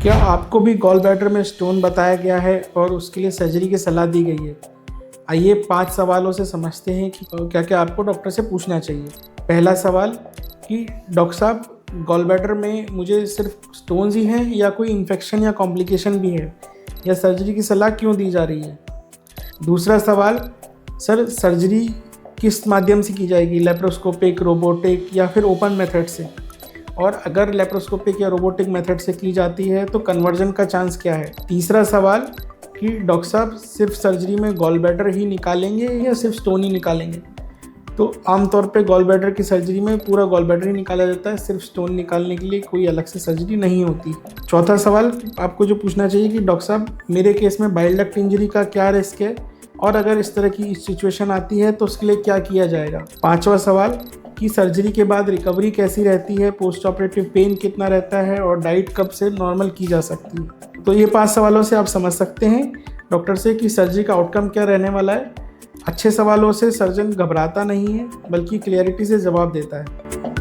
क्या आपको भी गॉल ब्लैडर में स्टोन बताया गया है और उसके लिए सर्जरी की सलाह दी गई है? आइए 5 सवालों से समझते हैं कि क्या क्या आपको डॉक्टर से पूछना चाहिए। पहला सवाल कि डॉक्टर साहब, गॉल ब्लैडर में मुझे सिर्फ स्टोन्स ही हैं या कोई इन्फेक्शन या कॉम्प्लिकेशन भी है, या सर्जरी की सलाह क्यों दी जा रही है? दूसरा सवाल, सर सर्जरी किस माध्यम से की जाएगी, लेप्रोस्कोपिक, रोबोटिक या फिर ओपन मेथड से? और अगर लेप्रोस्कोपिक या रोबोटिक मेथड से की जाती है तो कन्वर्जन का चांस क्या है? तीसरा सवाल कि डॉक्टर साहब सिर्फ सर्जरी में गॉल ब्लैडर ही निकालेंगे या सिर्फ स्टोन ही निकालेंगे? तो आमतौर पे गॉल ब्लैडर की सर्जरी में पूरा गॉल ब्लैडर ही निकाला जाता है, सिर्फ स्टोन निकालने के लिए कोई अलग से सर्जरी नहीं होती। चौथा सवाल आपको जो पूछना चाहिए कि डॉक्टर साहब मेरे केस में बाइल डक्ट इंजरी का क्या रिस्क है, और अगर इस तरह की सिचुएशन आती है तो उसके लिए क्या किया जाएगा? पांचवा सवाल कि सर्जरी के बाद रिकवरी कैसी रहती है, पोस्ट ऑपरेटिव पेन कितना रहता है, और डाइट कब से नॉर्मल की जा सकती है? तो ये 5 सवालों से आप समझ सकते हैं डॉक्टर से कि सर्जरी का आउटकम क्या रहने वाला है। अच्छे सवालों से सर्जन घबराता नहीं है बल्कि क्लियरिटी से जवाब देता है।